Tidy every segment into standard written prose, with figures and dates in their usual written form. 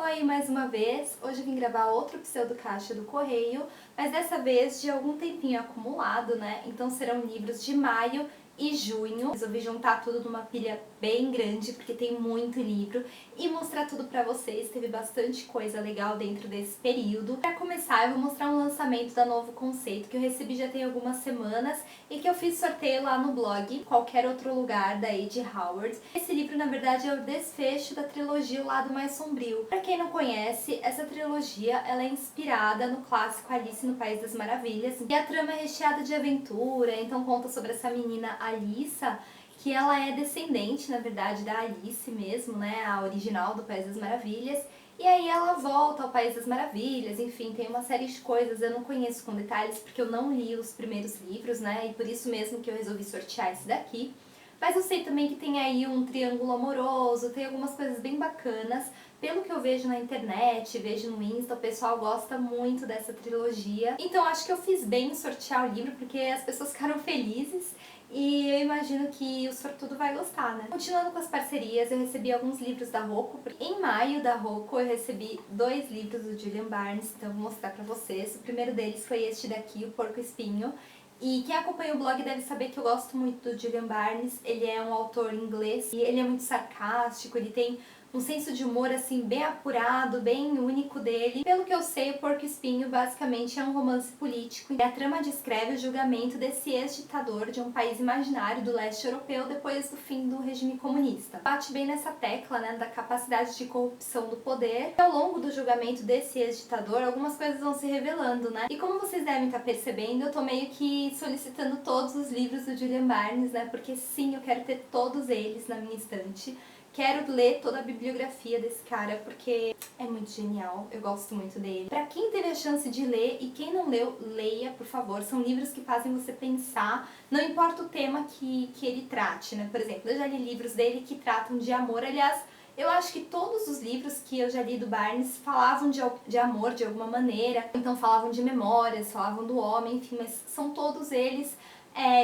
aí mais uma vez. Hoje eu vim gravar outro pseudo caixa do correio, mas dessa vez de algum tempinho acumulado, né? Então serão livros de maio e junho. Resolvi juntar tudo numa pilha bem grande, porque tem muito livro, e mostrar tudo pra vocês. Teve bastante coisa legal dentro desse período. Pra começar, eu vou mostrar um lançamento da Novo Conceito, que eu recebi já tem algumas semanas, e que eu fiz sorteio lá no blog, qualquer outro lugar, da A.J. Howard. Esse livro, na verdade, é o desfecho da trilogia O Lado Mais Sombrio. Pra quem não conhece, essa trilogia ela é inspirada no clássico Alice no País das Maravilhas, e a trama é recheada de aventura, então conta sobre essa menina Alissa, que ela é descendente, na verdade, da Alice mesmo, né, a original do País das Maravilhas, e aí ela volta ao País das Maravilhas, enfim, tem uma série de coisas, eu não conheço com detalhes porque eu não li os primeiros livros, né, e por isso mesmo que eu resolvi sortear esse daqui. Mas eu sei também que tem aí um triângulo amoroso, tem algumas coisas bem bacanas. Pelo que eu vejo na internet, vejo no Insta, o pessoal gosta muito dessa trilogia. Então acho que eu fiz bem em sortear o livro, porque as pessoas ficaram felizes. E eu imagino que o sortudo vai gostar, né? Continuando com as parcerias, eu recebi alguns livros da Rocco. Em maio, da Rocco, eu recebi 2 livros do Julian Barnes, então eu vou mostrar pra vocês. O primeiro deles foi este daqui, O Porco Espinho. E quem acompanha o blog deve saber que eu gosto muito do Julian Barnes. Ele é um autor inglês e ele é muito sarcástico, ele tem um senso de humor assim bem apurado, bem único dele. Pelo que eu sei, O Porco Espinho basicamente é um romance político e a trama descreve o julgamento desse ex-ditador de um país imaginário do leste europeu depois do fim do regime comunista. Bate bem nessa tecla, né, da capacidade de corrupção do poder. E ao longo do julgamento desse ex-ditador, algumas coisas vão se revelando, né? E como vocês devem estar percebendo, eu tô meio que solicitando todos os livros do Julian Barnes, né? Porque sim, eu quero ter todos eles na minha estante. Quero ler toda a bibliografia desse cara, porque é muito genial, eu gosto muito dele. Pra quem teve a chance de ler e quem não leu, leia, por favor. São livros que fazem você pensar, não importa o tema que ele trate, né? Por exemplo, eu já li livros dele que tratam de amor, aliás, eu acho que todos os livros que eu já li do Barnes falavam de amor de alguma maneira, então falavam de memórias, falavam do homem, enfim, mas são todos eles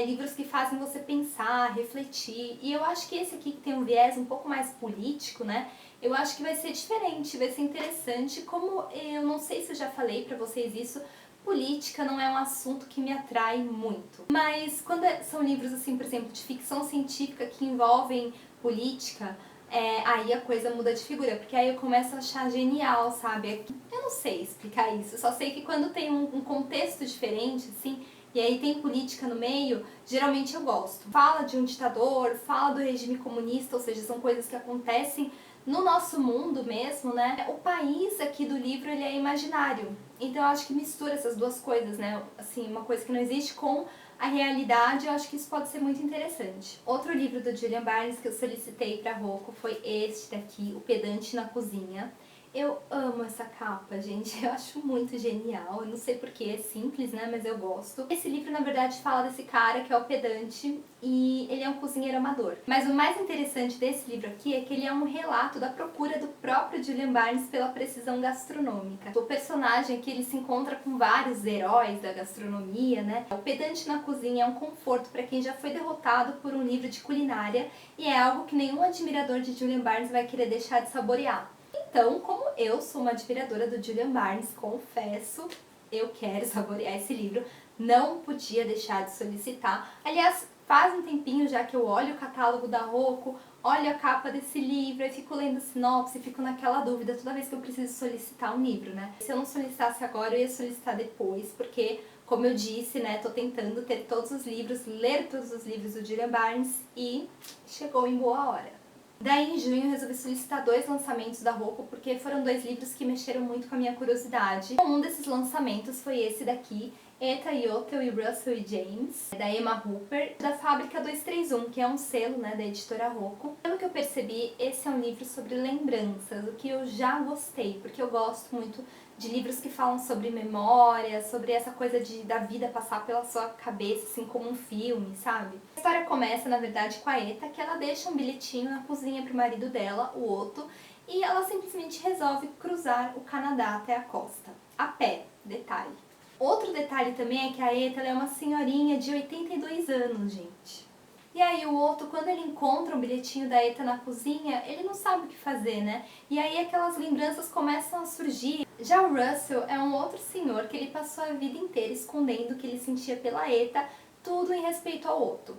livros que fazem você pensar, refletir. E eu acho que esse aqui, que tem um viés um pouco mais político, né? Eu acho que vai ser diferente, vai ser interessante. Como eu não sei se eu já falei pra vocês isso, política não é um assunto que me atrai muito. Mas quando são livros, assim, por exemplo, de ficção científica que envolvem política, aí a coisa muda de figura, porque aí eu começo a achar genial, sabe? Eu não sei explicar isso, só sei que quando tem um contexto diferente, assim, e aí tem política no meio, geralmente eu gosto. Fala de um ditador, fala do regime comunista, ou seja, são coisas que acontecem no nosso mundo mesmo, né? O país aqui do livro, ele é imaginário. Então eu acho que mistura essas duas coisas, né? Assim, uma coisa que não existe com a realidade, eu acho que isso pode ser muito interessante. Outro livro do Julian Barnes que eu solicitei pra Rocco foi este daqui, O Pedante na Cozinha. Eu amo essa capa, gente, eu acho muito genial, eu não sei porque é simples, né, mas eu gosto. Esse livro, na verdade, fala desse cara que é o pedante e ele é um cozinheiro amador. Mas o mais interessante desse livro aqui é que ele é um relato da procura do próprio Julian Barnes pela precisão gastronômica. O personagem aqui, ele se encontra com vários heróis da gastronomia, né. O Pedante na Cozinha é um conforto para quem já foi derrotado por um livro de culinária e é algo que nenhum admirador de Julian Barnes vai querer deixar de saborear. Então, como eu sou uma admiradora do Julian Barnes, confesso, eu quero saborear esse livro, não podia deixar de solicitar. Aliás, faz um tempinho já que eu olho o catálogo da Rocco, olho a capa desse livro, e fico lendo sinopse, fico naquela dúvida toda vez que eu preciso solicitar um livro, né? Se eu não solicitasse agora, eu ia solicitar depois, porque, como eu disse, né, tô tentando ter todos os livros, ler todos os livros do Julian Barnes e chegou em boa hora. Daí, em junho, eu resolvi solicitar 2 lançamentos da Rocco, porque foram 2 livros que mexeram muito com a minha curiosidade. Um desses lançamentos foi esse daqui, Eta Yotel e Russell e James, da Emma Hooper, da Fábrica 231, que é um selo, né, da editora Rocco. Pelo que eu percebi, esse é um livro sobre lembranças, o que eu já gostei, porque eu gosto muito de livros que falam sobre memória, sobre essa coisa da vida passar pela sua cabeça, assim como um filme, sabe? A história começa, na verdade, com a Eta, que ela deixa um bilhetinho na cozinha pro marido dela, o Otto, e ela simplesmente resolve cruzar o Canadá até a costa, a pé, detalhe. Outro detalhe também é que a Eta é uma senhorinha de 82 anos, gente. E aí o Otto, quando ele encontra um bilhetinho da Eta na cozinha, ele não sabe o que fazer, né? E aí aquelas lembranças começam a surgir. Já o Russell é um outro senhor que ele passou a vida inteira escondendo o que ele sentia pela Eta, tudo em respeito ao Otto.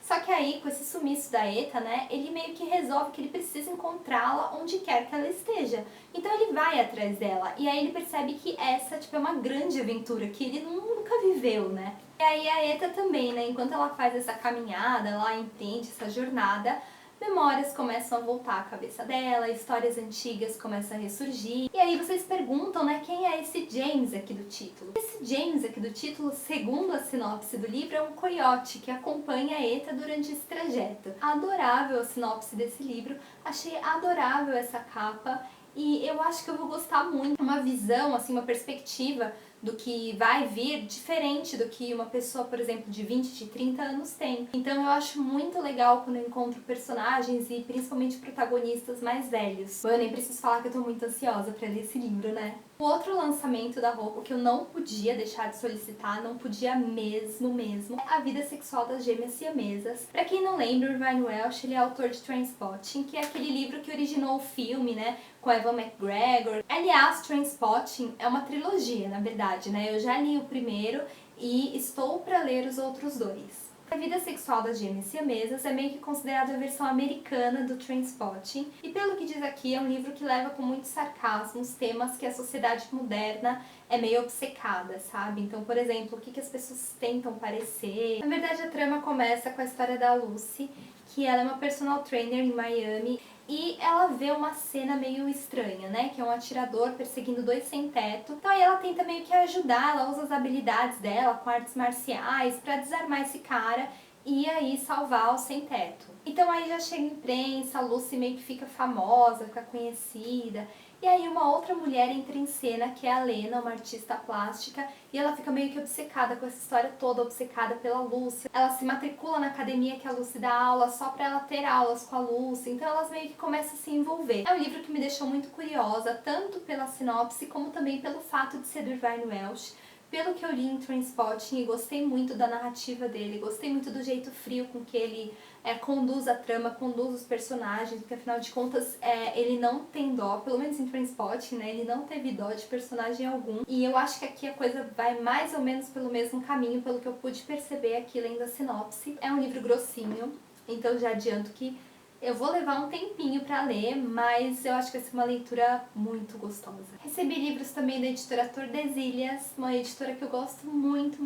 Só que aí, com esse sumiço da Eta, né, ele meio que resolve que ele precisa encontrá-la onde quer que ela esteja. Então ele vai atrás dela, e aí ele percebe que essa, tipo, é uma grande aventura que ele nunca viveu, né? E aí a Eta também, né, enquanto ela faz essa caminhada, ela empreende essa jornada, memórias começam a voltar à cabeça dela, histórias antigas começam a ressurgir. E aí vocês perguntam, né, quem é esse James aqui do título? Esse James aqui do título, segundo a sinopse do livro, é um coiote que acompanha a Eta durante esse trajeto. Adorável a sinopse desse livro, achei adorável essa capa e eu acho que eu vou gostar muito. Uma visão, assim, uma perspectiva do que vai vir diferente do que uma pessoa, por exemplo, de 20, de 30 anos tem. Então eu acho muito legal quando eu encontro personagens e principalmente protagonistas mais velhos. Bom, eu nem preciso falar que eu tô muito ansiosa pra ler esse livro, né? O outro lançamento da Rocco que eu não podia deixar de solicitar, não podia mesmo, é A Vida Sexual das Gêmeas Siamesas. Pra quem não lembra, o Irvine Welsh, ele é autor de Trainspotting, que é aquele livro que originou o filme, né, com a Evan McGregor. Aliás, Trainspotting é uma trilogia, na verdade, né? Eu já li o primeiro e estou pra ler os outros dois. A Vida Sexual das Gêmeas Siamesas é meio que considerada a versão americana do Trainspotting, e pelo que diz aqui, é um livro que leva com muito sarcasmo os temas que a sociedade moderna é meio obcecada, sabe? Então, por exemplo, o que as pessoas tentam parecer. Na verdade, a trama começa com a história da Lucy, que ela é uma personal trainer em Miami, e ela vê uma cena meio estranha, né? Que é um atirador perseguindo dois sem-teto. Então aí ela tenta meio que ajudar, ela usa as habilidades dela com artes marciais pra desarmar esse cara e aí salvar o sem-teto. Então aí já chega a imprensa, a Lucy meio que fica famosa, fica conhecida. E aí uma outra mulher entra em cena, que é a Lena, uma artista plástica, e ela fica meio que obcecada com essa história toda, obcecada pela Lucy. Ela se matricula na academia que a Lucy dá aula só pra ela ter aulas com a Lucy, então elas meio que começam a se envolver. É um livro que me deixou muito curiosa, tanto pela sinopse como também pelo fato de ser do Irvine Welsh. Pelo que eu li em Trainspotting, e gostei muito da narrativa dele, gostei muito do jeito frio com que ele conduz a trama, conduz os personagens, porque afinal de contas ele não tem dó, pelo menos em Trainspotting, né, ele não teve dó de personagem algum. E eu acho que aqui a coisa vai mais ou menos pelo mesmo caminho, pelo que eu pude perceber aqui lendo a sinopse. É um livro grossinho, então já adianto que eu vou levar um tempinho pra ler, mas eu acho que vai ser uma leitura muito gostosa. Recebi livros também da editora Tordesilhas, uma editora que eu gosto muito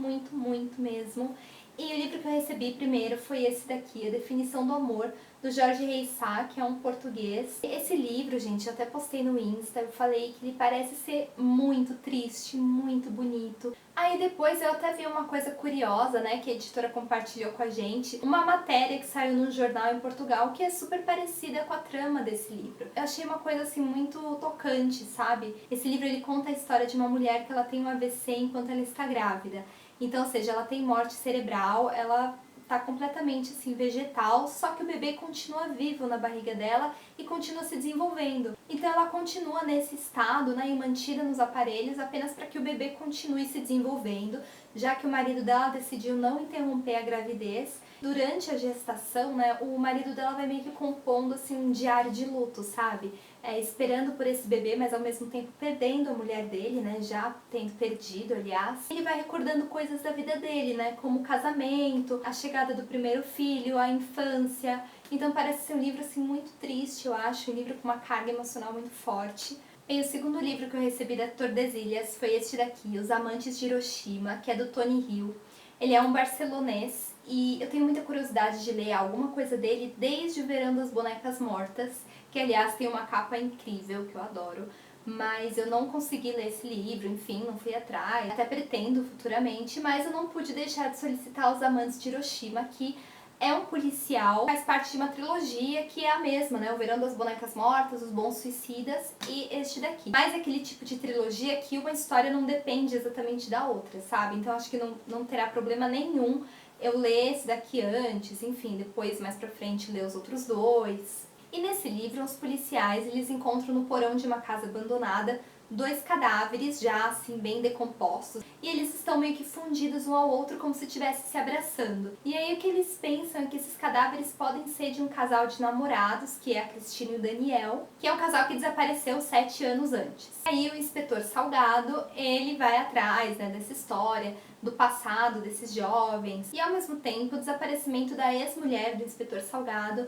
mesmo. E o livro que eu recebi primeiro foi esse daqui, A Definição do Amor, do Jorge Reis Sá, que é um português. Esse livro, gente, eu até postei no Insta, eu falei que ele parece ser muito triste, muito bonito. Aí depois eu até vi uma coisa curiosa, né, que a editora compartilhou com a gente, uma matéria que saiu num jornal em Portugal que é super parecida com a trama desse livro. Eu achei uma coisa assim muito tocante, sabe? Esse livro ele conta a história de uma mulher que ela tem um AVC enquanto ela está grávida. Então, ou seja, ela tem morte cerebral, ela tá completamente assim vegetal, só que o bebê continua vivo na barriga dela e continua se desenvolvendo. Então ela continua nesse estado, né, e mantida nos aparelhos apenas para que o bebê continue se desenvolvendo, já que o marido dela decidiu não interromper a gravidez. Durante a gestação, né, o marido dela vai meio que compondo assim um diário de luto, sabe? Esperando por esse bebê, mas ao mesmo tempo perdendo a mulher dele, né, já tendo perdido, aliás. Ele vai recordando coisas da vida dele, né, como o casamento, a chegada do primeiro filho, a infância. Então parece ser um livro assim muito triste, eu acho, um livro com uma carga emocional muito forte. E o segundo livro que eu recebi da Tordesilhas foi este daqui, Os Amantes de Hiroshima, que é do Tony Hill. Ele é um barcelonês e eu tenho muita curiosidade de ler alguma coisa dele desde o Verão das Bonecas Mortas, que aliás tem uma capa incrível, que eu adoro, mas eu não consegui ler esse livro, enfim, não fui atrás, até pretendo futuramente, mas eu não pude deixar de solicitar Os Amantes de Hiroshima, que é um policial, faz parte de uma trilogia que é a mesma, né? O Verão das Bonecas Mortas, Os Bons Suicidas e este daqui. Mas aquele tipo de trilogia que uma história não depende exatamente da outra, sabe? Então acho que não terá problema nenhum eu ler esse daqui antes, enfim, depois mais pra frente ler os outros dois. E nesse livro, os policiais eles encontram no porão de uma casa abandonada dois cadáveres já assim bem decompostos e eles estão meio que fundidos um ao outro como se estivessem se abraçando. E aí o que eles pensam é que esses cadáveres podem ser de um casal de namorados, que é a Cristina e o Daniel, que é um casal que desapareceu 7 anos antes. Aí o inspetor Salgado, ele vai atrás, né, dessa história, do passado desses jovens, e ao mesmo tempo o desaparecimento da ex-mulher do inspetor Salgado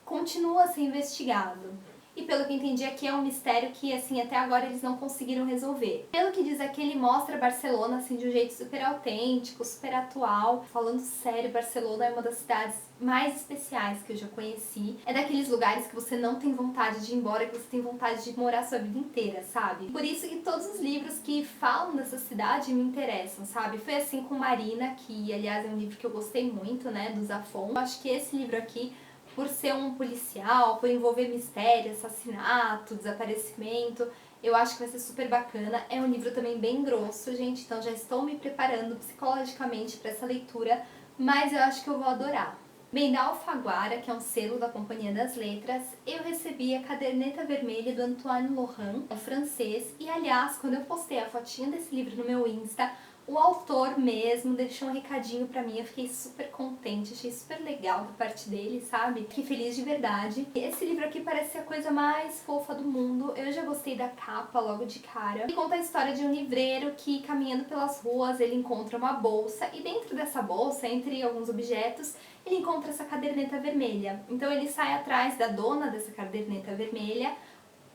continua a ser investigado. E pelo que entendi aqui é um mistério que assim até agora eles não conseguiram resolver. Pelo que diz aqui, ele mostra Barcelona assim de um jeito super autêntico, super atual. Falando sério, Barcelona é uma das cidades mais especiais que eu já conheci. É daqueles lugares que você não tem vontade de ir embora, que você tem vontade de morar a sua vida inteira, sabe? Por isso que todos os livros que falam dessa cidade me interessam, sabe? Foi assim com Marina, que aliás é um livro que eu gostei muito, né, do Zafón. Eu acho que esse livro aqui, por ser um policial, por envolver mistério, assassinato, desaparecimento, eu acho que vai ser super bacana. É um livro também bem grosso, gente, então já estou me preparando psicologicamente para essa leitura, mas eu acho que eu vou adorar. Bem, da Alfaguara, que é um selo da Companhia das Letras, eu recebi a caderneta vermelha do Antoine Laurent, um francês, e aliás, quando eu postei a fotinha desse livro no meu Insta, o autor mesmo deixou um recadinho pra mim, eu fiquei super contente, achei super legal da parte dele, sabe? Fiquei feliz de verdade. Esse livro aqui parece ser a coisa mais fofa do mundo, eu já gostei da capa logo de cara. Ele conta a história de um livreiro que, caminhando pelas ruas, ele encontra uma bolsa e dentro dessa bolsa, entre alguns objetos, ele encontra essa caderneta vermelha. Então ele sai atrás da dona dessa caderneta vermelha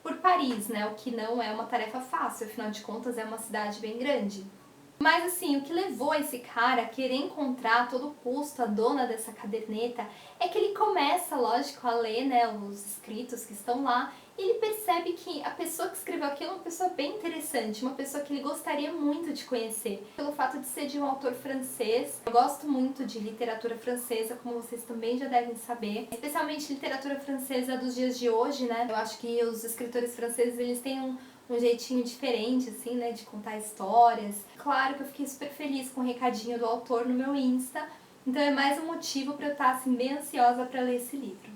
por Paris, né? O que não é uma tarefa fácil, afinal de contas é uma cidade bem grande. Mas assim, o que levou esse cara a querer encontrar a todo custo a dona dessa caderneta é que ele começa, lógico, a ler, né, os escritos que estão lá, e ele percebe que a pessoa que escreveu aquilo é uma pessoa bem interessante, uma pessoa que ele gostaria muito de conhecer, pelo fato de ser de um autor francês. Eu gosto muito de literatura francesa, como vocês também já devem saber, especialmente literatura francesa dos dias de hoje, né? Eu acho que os escritores franceses, eles têm um jeitinho diferente, assim, né, de contar histórias. Claro que eu fiquei super feliz com o recadinho do autor no meu Insta, então é mais um motivo para eu estar, assim, bem ansiosa para ler esse livro.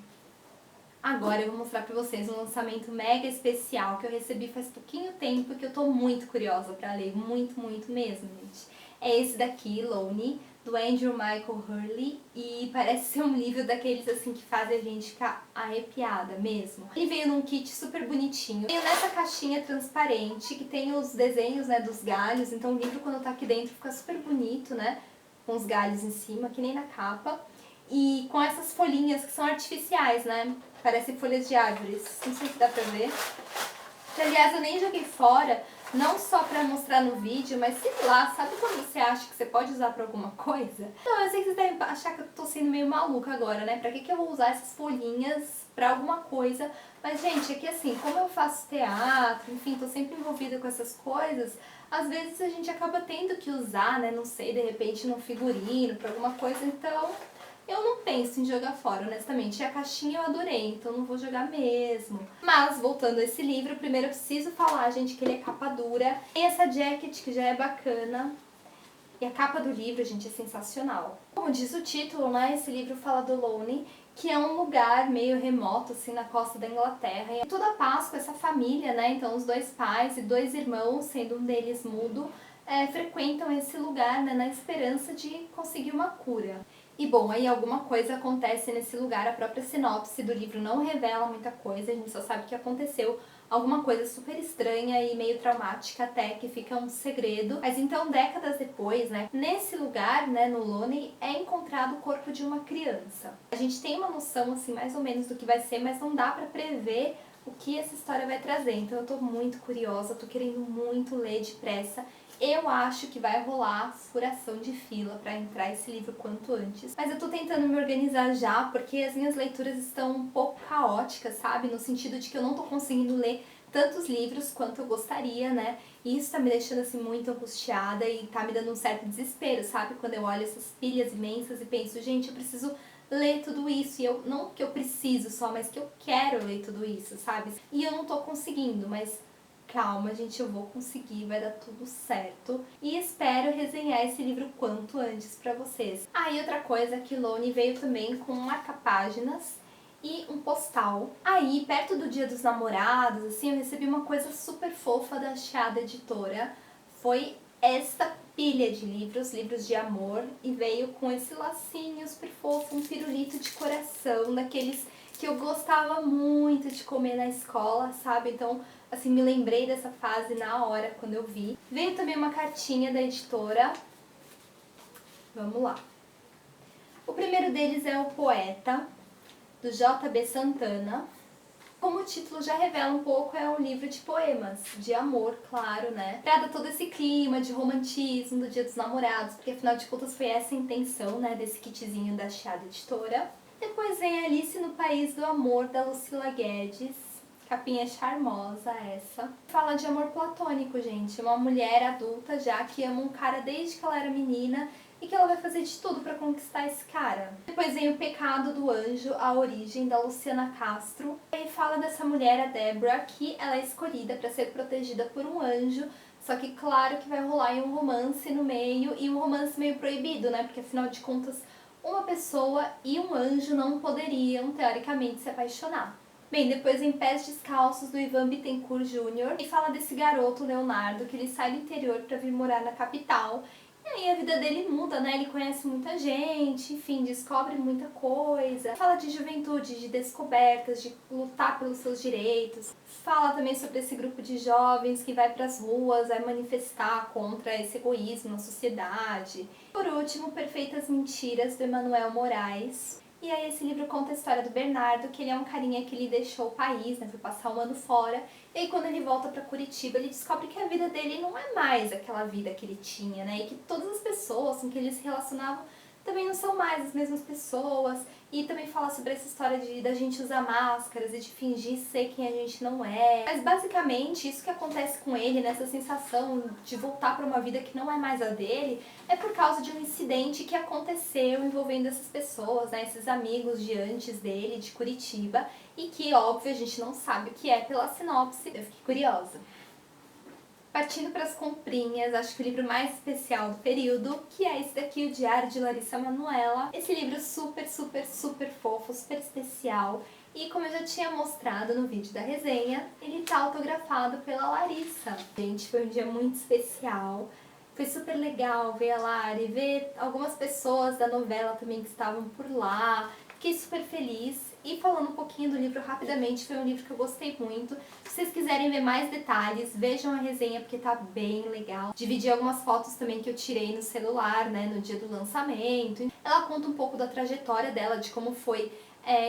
Agora eu vou mostrar pra vocês um lançamento mega especial que eu recebi faz pouquinho tempo, que eu tô muito curiosa pra ler, muito, muito mesmo, gente. É esse daqui, Lonely, do Andrew Michael Hurley, e parece ser um livro daqueles assim que fazem a gente ficar arrepiada mesmo. Ele veio num kit super bonitinho, veio nessa caixinha transparente que tem os desenhos, né, dos galhos, então o livro quando tá aqui dentro fica super bonito, né, com os galhos em cima, que nem na capa. E com essas folhinhas que são artificiais, né? Parecem folhas de árvores. Não sei se dá pra ver. Que, aliás, eu nem joguei fora, não só pra mostrar no vídeo, mas sei lá, sabe quando você acha que você pode usar pra alguma coisa? Não, eu sei que vocês devem achar que eu tô sendo meio maluca agora, né? Pra que eu vou usar essas folhinhas pra alguma coisa? Mas, gente, é que assim, como eu faço teatro, enfim, tô sempre envolvida com essas coisas, às vezes a gente acaba tendo que usar, né? Não sei, de repente num figurino, pra alguma coisa, então eu não penso em jogar fora, honestamente. E a caixinha eu adorei, então não vou jogar mesmo. Mas, voltando a esse livro, primeiro eu preciso falar, gente, que ele é capa dura. Tem essa jacket, que já é bacana. E a capa do livro, gente, é sensacional. Como diz o título, né, esse livro fala do Lonely, que é um lugar meio remoto, assim, na costa da Inglaterra. E toda a Páscoa, essa família, né, então os dois pais e dois irmãos, sendo um deles mudo, frequentam esse lugar, né, na esperança de conseguir uma cura. E bom, aí alguma coisa acontece nesse lugar, a própria sinopse do livro não revela muita coisa, a gente só sabe que aconteceu alguma coisa super estranha e meio traumática até que fica um segredo. Mas então, décadas depois, né, nesse lugar, né, no Lonely, é encontrado o corpo de uma criança. A gente tem uma noção, assim, mais ou menos do que vai ser, mas não dá pra prever o que essa história vai trazer. Então eu tô muito curiosa, tô querendo muito ler depressa. Eu acho que vai rolar furação de fila pra entrar esse livro quanto antes. Mas eu tô tentando me organizar já, porque as minhas leituras estão um pouco caóticas, sabe? No sentido de que eu não tô conseguindo ler tantos livros quanto eu gostaria, né? E isso tá me deixando, assim, muito angustiada e tá me dando um certo desespero, sabe? Quando eu olho essas pilhas imensas e penso, gente, eu preciso ler tudo isso, e eu não que eu preciso só, mas que eu quero ler tudo isso, sabe? E eu não tô conseguindo, mas calma, gente, eu vou conseguir, vai dar tudo certo. E espero resenhar esse livro quanto antes pra vocês. Ah, e outra coisa, que Lone veio também com marca-páginas. e um postal. Aí, perto do Dia dos Namorados, assim, eu recebi uma coisa super fofa da Chiada Editora. Foi esta pilha de livros, livros de amor, e veio com esse lacinho super fofo, um pirulito de coração, daqueles que eu gostava muito de comer na escola, sabe? Então, assim, me lembrei dessa fase na hora, quando eu vi. Veio também uma cartinha da editora. Vamos lá. O primeiro deles é O Poeta, do J.B. Santana. Como o título já revela um pouco, é um livro de poemas, de amor, claro, né? Trata todo esse clima de romantismo do Dia dos Namorados, porque afinal de contas foi essa a intenção, né, desse kitzinho da Chiada Editora. Depois vem Alice no País do Amor, da Lucila Guedes. Capinha charmosa essa. Fala de amor platônico, gente. Uma mulher adulta já que ama um cara desde que ela era menina e que ela vai fazer de tudo pra conquistar esse cara. Depois vem O Pecado do Anjo, A Origem, da Luciana Castro. E aí fala dessa mulher, a Débora, que ela é escolhida pra ser protegida por um anjo, só que claro que vai rolar um romance no meio, e um romance meio proibido, né? Porque afinal de contas, uma pessoa e um anjo não poderiam, teoricamente, se apaixonar. Bem, depois vem Pés Descalços, do Ivan Bittencourt Jr. E fala desse garoto, Leonardo, que ele sai do interior pra vir morar na capital. E aí a vida dele muda, né? Ele conhece muita gente, enfim, descobre muita coisa. Fala de juventude, de descobertas, de lutar pelos seus direitos. Fala também sobre esse grupo de jovens que vai pras ruas, vai manifestar contra esse egoísmo na sociedade. Por último, Perfeitas Mentiras, do Emanuel Moraes. E aí esse livro conta a história do Bernardo, que ele é um carinha que ele deixou o país, né, foi passar um ano fora. E aí quando ele volta pra Curitiba, ele descobre que a vida dele não é mais aquela vida que ele tinha, né? E que todas as pessoas com que ele se relacionava também não são mais as mesmas pessoas. E também fala sobre essa história da gente usar máscaras e de fingir ser quem a gente não é. Mas basicamente isso que acontece com ele, nessa sensação de voltar para uma vida que não é mais a dele, é por causa de um incidente que aconteceu envolvendo essas pessoas, né, esses amigos de antes dele, de Curitiba, e que, óbvio, a gente não sabe o que é pela sinopse. Eu fiquei curiosa. Partindo para as comprinhas, acho que o livro mais especial do período, que é esse daqui, O Diário de Larissa Manoela. Esse livro super, super, super fofo, super especial. E como eu já tinha mostrado no vídeo da resenha, ele tá autografado pela Larissa. Gente, foi um dia muito especial. Foi super legal ver a Lari, ver algumas pessoas da novela também que estavam por lá. Fiquei super feliz. E falando um pouquinho do livro rapidamente, foi um livro que eu gostei muito. Se vocês quiserem ver mais detalhes, vejam a resenha porque tá bem legal. Dividi algumas fotos também que eu tirei no celular, né, no dia do lançamento. Ela conta um pouco da trajetória dela, de como foi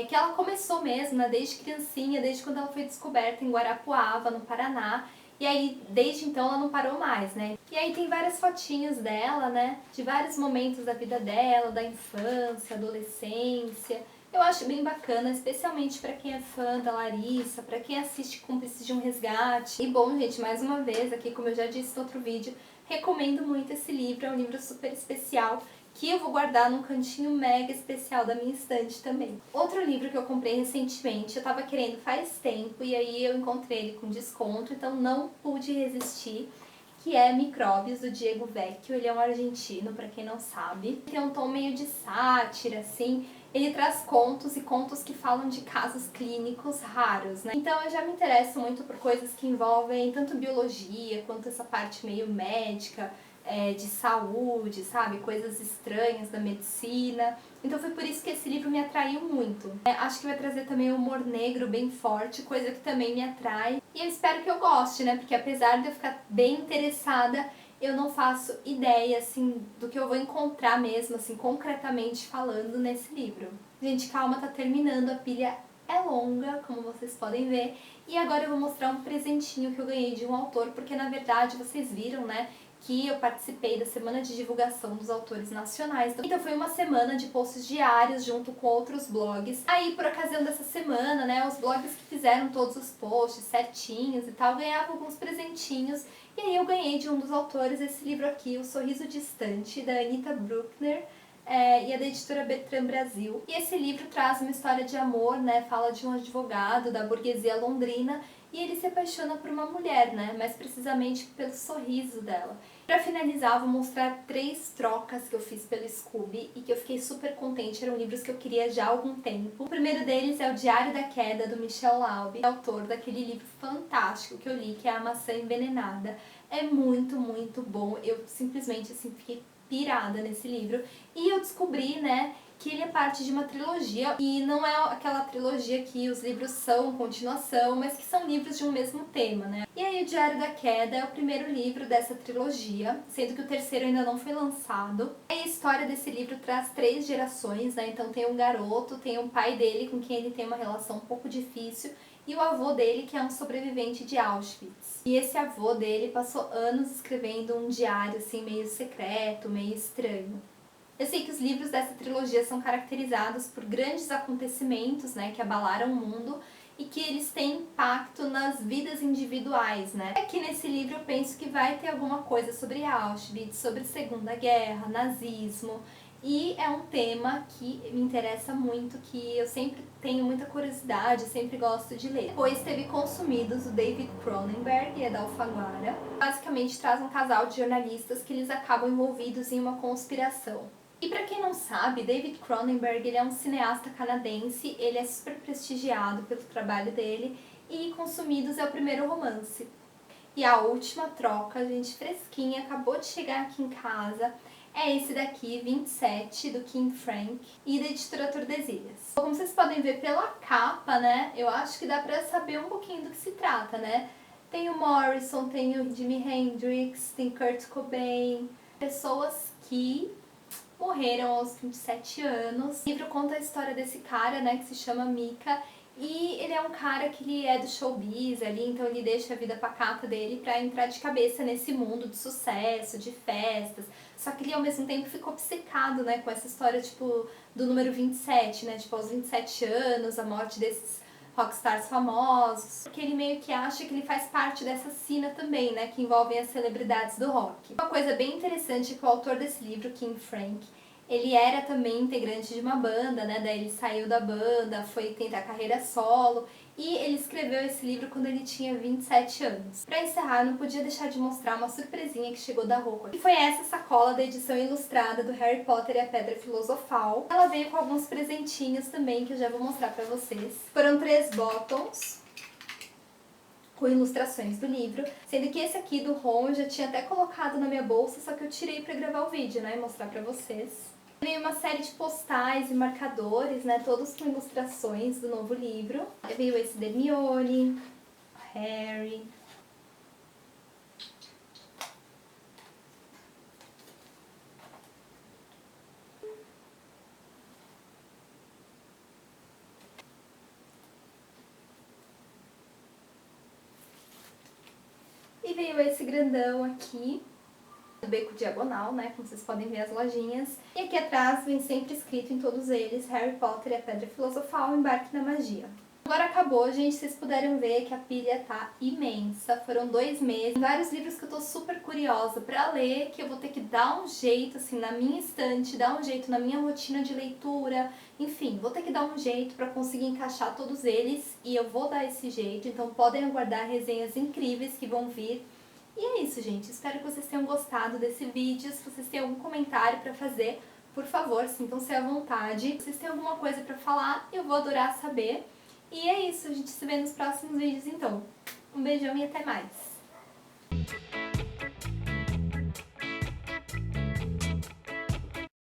que ela começou mesmo, né, desde criancinha, desde quando ela foi descoberta em Guarapuava, no Paraná. E aí, desde então, ela não parou mais, né? E aí tem várias fotinhos dela, né? De vários momentos da vida dela, da infância, adolescência. Eu acho bem bacana, especialmente pra quem é fã da Larissa, pra quem assiste Cúmplices de um Resgate. E bom, gente, mais uma vez, aqui como eu já disse no outro vídeo, recomendo muito esse livro, é um livro super especial, que eu vou guardar num cantinho mega especial da minha estante também. Outro livro que eu comprei recentemente, eu tava querendo faz tempo, e aí eu encontrei ele com desconto, então não pude resistir, que é Micróbios, do Diego Vecchio. Ele é um argentino, pra quem não sabe. Tem um tom meio de sátira, assim. Ele traz contos e contos que falam de casos clínicos raros, né? Então eu já me interesso muito por coisas que envolvem tanto biologia, quanto essa parte meio médica, de saúde, sabe? Coisas estranhas da medicina. Então foi por isso que esse livro me atraiu muito. Acho que vai trazer também um humor negro bem forte, coisa que também me atrai. E eu espero que eu goste, né? Porque apesar de eu ficar bem interessada, eu não faço ideia, assim, do que eu vou encontrar mesmo, assim, concretamente falando nesse livro. Gente, calma, tá terminando, a pilha é longa, como vocês podem ver. E agora eu vou mostrar um presentinho que eu ganhei de um autor, porque na verdade vocês viram, né, que eu participei da semana de divulgação dos autores nacionais. Então foi uma semana de posts diários junto com outros blogs. Aí, por ocasião dessa semana, né, os blogs que fizeram todos os posts certinhos e tal, ganhavam alguns presentinhos. E aí eu ganhei de um dos autores esse livro aqui, O Sorriso Distante, da Anita Bruckner. e é da editora Bertrand Brasil. E esse livro traz uma história de amor, né? Fala de um advogado da burguesia londrina e ele se apaixona por uma mulher, né? Mais precisamente pelo sorriso dela. Pra finalizar, eu vou mostrar 3 trocas que eu fiz pelo Scooby e que eu fiquei super contente, eram livros que eu queria já há algum tempo. O primeiro deles é o Diário da Queda, do Michel Laube, autor daquele livro fantástico que eu li, que é A Maçã Envenenada. É muito, muito bom, eu simplesmente assim fiquei pirada nesse livro. E eu descobri, né, que ele é parte de uma trilogia, e não é aquela trilogia que os livros são continuação, mas que são livros de um mesmo tema, né? E aí o Diário da Queda é o primeiro livro dessa trilogia, sendo que o terceiro ainda não foi lançado. E a história desse livro traz 3 gerações, né? Então tem um garoto, tem um pai dele com quem ele tem uma relação um pouco difícil, e o avô dele, que é um sobrevivente de Auschwitz. E esse avô dele passou anos escrevendo um diário assim meio secreto, meio estranho. Eu sei que os livros dessa trilogia são caracterizados por grandes acontecimentos, né, que abalaram o mundo e que eles têm impacto nas vidas individuais, né? Aqui nesse livro eu penso que vai ter alguma coisa sobre Auschwitz, sobre Segunda Guerra, nazismo, e é um tema que me interessa muito, que eu sempre tenho muita curiosidade, sempre gosto de ler. Depois teve Consumidos, do David Cronenberg, é da Alfaguara. Basicamente traz um casal de jornalistas que eles acabam envolvidos em uma conspiração. E pra quem não sabe, David Cronenberg ele é um cineasta canadense, ele é super prestigiado pelo trabalho dele, e Consumidos é o primeiro romance. E a última troca, gente, fresquinha, acabou de chegar aqui em casa, é esse daqui, 27, do Kim Frank, e da editora Tordesilhas. Como vocês podem ver pela capa, né, eu acho que dá pra saber um pouquinho do que se trata, né? Tem o Morrison, tem o Jimi Hendrix, tem Kurt Cobain, pessoas que morreram aos 27 anos. O livro conta a história desse cara, né, que se chama Mika, e ele é um cara que ele é do showbiz ali, então ele deixa a vida pacata dele pra entrar de cabeça nesse mundo de sucesso, de festas. Só que ele ao mesmo tempo ficou obcecado, né, com essa história, tipo, do número 27, né, tipo, aos 27 anos, a morte desses rockstars famosos, porque ele meio que acha que ele faz parte dessa cena também, né, que envolvem as celebridades do rock. Uma coisa bem interessante é que o autor desse livro, Kim Frank, ele era também integrante de uma banda, né, daí ele saiu da banda, foi tentar carreira solo, e ele escreveu esse livro quando ele tinha 27 anos. Pra encerrar, não podia deixar de mostrar uma surpresinha que chegou da Roku. E foi essa sacola da edição ilustrada do Harry Potter e a Pedra Filosofal. Ela veio com alguns presentinhos também, que eu já vou mostrar pra vocês. Foram 3 bottoms com ilustrações do livro, sendo que esse aqui do Ron eu já tinha até colocado na minha bolsa, só que eu tirei pra gravar o vídeo, né, e mostrar pra vocês. Veio uma série de postais e marcadores, né, todos com ilustrações do novo livro. Veio esse da Hermione, Harry. E veio esse grandão aqui, do beco diagonal, né, como vocês podem ver as lojinhas. E aqui atrás vem sempre escrito em todos eles, Harry Potter e a Pedra Filosofal, Embarque na Magia. Agora acabou, gente, vocês puderam ver que a pilha tá imensa, foram 2 meses, vários livros que eu tô super curiosa pra ler, que eu vou ter que dar um jeito, assim, na minha estante, dar um jeito na minha rotina de leitura, enfim, vou ter que dar um jeito pra conseguir encaixar todos eles, e eu vou dar esse jeito, então podem aguardar resenhas incríveis que vão vir. E é isso, gente, espero que vocês tenham gostado desse vídeo. Se vocês têm algum comentário pra fazer, por favor, sintam-se à vontade. Se vocês têm alguma coisa pra falar, eu vou adorar saber. E é isso, a gente se vê nos próximos vídeos então. Um beijão e até mais!